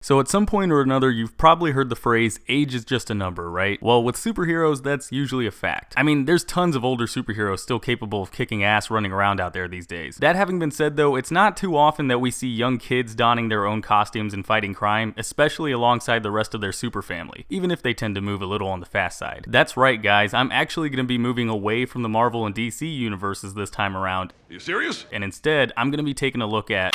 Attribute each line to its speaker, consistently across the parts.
Speaker 1: So at some point or another, you've probably heard the phrase, age is just a number, right? Well, with superheroes, that's usually a fact. I mean, there's tons of older superheroes still capable of kicking ass running around out there these days. That having been said though, it's not too often that we see young kids donning their own costumes and fighting crime, especially alongside the rest of their super family, even if they tend to move a little on the fast side. That's right guys, I'm actually going to be moving away from the Marvel and DC universes this time around.
Speaker 2: Are you serious?
Speaker 1: And instead, I'm going to be taking a look at...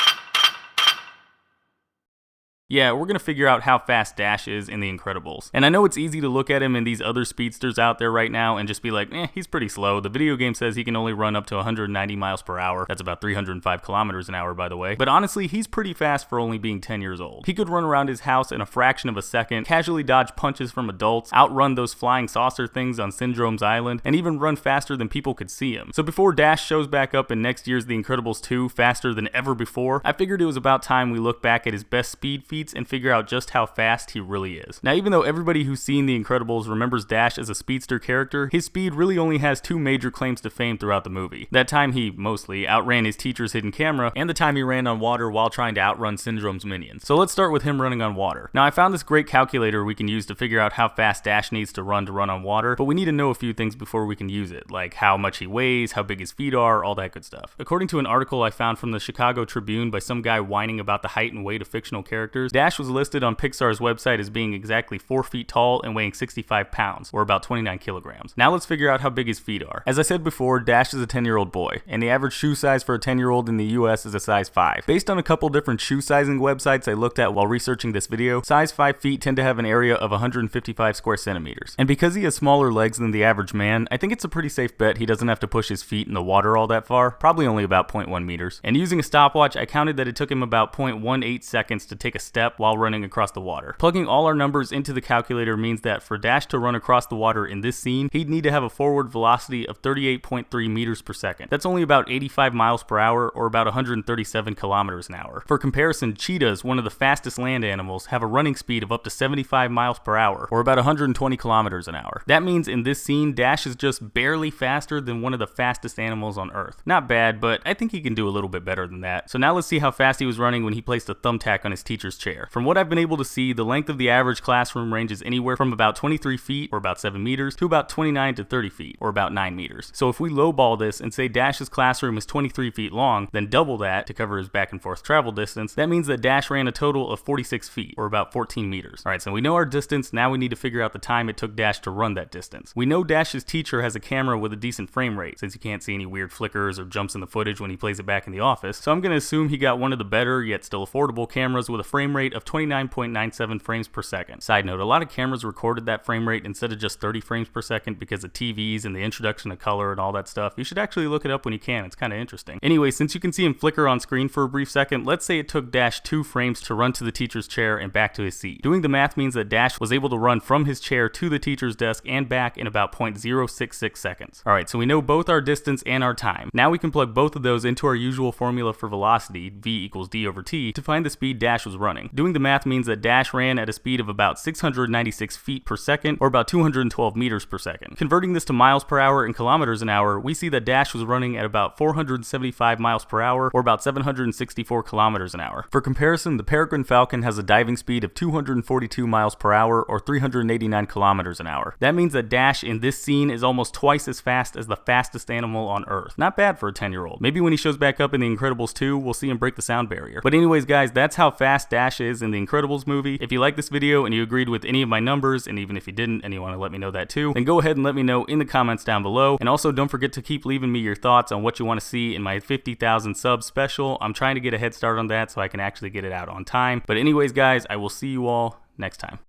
Speaker 1: Yeah, we're gonna figure out how fast Dash is in The Incredibles. And I know it's easy to look at him in these other speedsters out there right now and just be like, he's pretty slow. The video game says he can only run up to 190 miles per hour. That's about 305 kilometers an hour, by the way. But honestly, he's pretty fast for only being 10 years old. He could run around his house in a fraction of a second, casually dodge punches from adults, outrun those flying saucer things on Syndrome's Island, and even run faster than people could see him. So before Dash shows back up in next year's The Incredibles 2 faster than ever before, I figured it was about time we look back at his best speed feats and figure out just how fast he really is. Now, even though everybody who's seen The Incredibles remembers Dash as a speedster character, his speed really only has two major claims to fame throughout the movie. That time he, mostly, outran his teacher's hidden camera, and the time he ran on water while trying to outrun Syndrome's minions. So let's start with him running on water. Now, I found this great calculator we can use to figure out how fast Dash needs to run on water, but we need to know a few things before we can use it, like how much he weighs, how big his feet are, all that good stuff. According to an article I found from the Chicago Tribune by some guy whining about the height and weight of fictional characters, Dash was listed on Pixar's website as being exactly 4 feet tall and weighing 65 pounds, or about 29 kilograms. Now let's figure out how big his feet are. As I said before, Dash is a 10-year-old boy, and the average shoe size for a 10-year-old in the US is a size 5. Based on a couple different shoe sizing websites I looked at while researching this video, size 5 feet tend to have an area of 155 square centimeters. And because he has smaller legs than the average man, I think it's a pretty safe bet he doesn't have to push his feet in the water all that far, probably only about 0.1 meters. And using a stopwatch, I counted that it took him about 0.18 seconds to take a step while running across the water. Plugging all our numbers into the calculator means that for Dash to run across the water in this scene, he'd need to have a forward velocity of 38.3 meters per second. That's only about 85 miles per hour, or about 137 kilometers an hour. For comparison, cheetahs, one of the fastest land animals, have a running speed of up to 75 miles per hour, or about 120 kilometers an hour. That means in this scene, Dash is just barely faster than one of the fastest animals on Earth. Not bad, but I think he can do a little bit better than that. So now let's see how fast he was running when he placed a thumbtack on his teacher's chair. From what I've been able to see, the length of the average classroom ranges anywhere from about 23 feet, or about 7 meters, to about 29 to 30 feet, or about 9 meters. So if we lowball this and say Dash's classroom is 23 feet long, then double that to cover his back and forth travel distance, that means that Dash ran a total of 46 feet, or about 14 meters. Alright, so we know our distance, now we need to figure out the time it took Dash to run that distance. We know Dash's teacher has a camera with a decent frame rate, since you can't see any weird flickers or jumps in the footage when he plays it back in the office, so I'm going to assume he got one of the better, yet still affordable cameras with a frame rate of 29.97 frames per second. Side note, a lot of cameras recorded that frame rate instead of just 30 frames per second because of TVs and the introduction of color and all that stuff. You should actually look it up when you can, it's kind of interesting. Anyway, since you can see him flicker on screen for a brief second, let's say it took Dash 2 frames to run to the teacher's chair and back to his seat. Doing the math means that Dash was able to run from his chair to the teacher's desk and back in about 0.066 seconds. Alright, so we know both our distance and our time. Now we can plug both of those into our usual formula for velocity, v equals d over t, to find the speed Dash was running. Doing the math means that Dash ran at a speed of about 696 feet per second, or about 212 meters per second. Converting this to miles per hour and kilometers an hour, we see that Dash was running at about 475 miles per hour, or about 764 kilometers an hour. For comparison, the Peregrine Falcon has a diving speed of 242 miles per hour, or 389 kilometers an hour. That means that Dash in this scene is almost twice as fast as the fastest animal on Earth. Not bad for a 10-year-old. Maybe when he shows back up in The Incredibles 2, we'll see him break the sound barrier. But anyways guys, that's how fast Dash is in The Incredibles movie. If you like this video and you agreed with any of my numbers, and even if you didn't and you want to let me know that too, then go ahead and let me know in the comments down below. And also don't forget to keep leaving me your thoughts on what you want to see in my 50,000 subs special. I'm trying to get a head start on that so I can actually get it out on time. But anyways guys, I will see you all next time.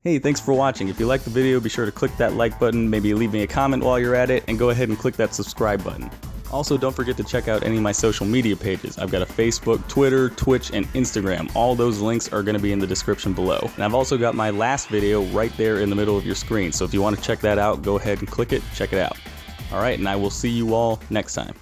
Speaker 1: Hey, thanks for watching. If you liked the video, be sure to click that like button, maybe leave me a comment while you're at it, and go ahead and click that subscribe button. Also, don't forget to check out any of my social media pages. I've got a Facebook, Twitter, Twitch, and Instagram. All those links are going to be in the description below. And I've also got my last video right there in the middle of your screen, so if you want to check that out, go ahead and click it, check it out. Alright, and I will see you all next time.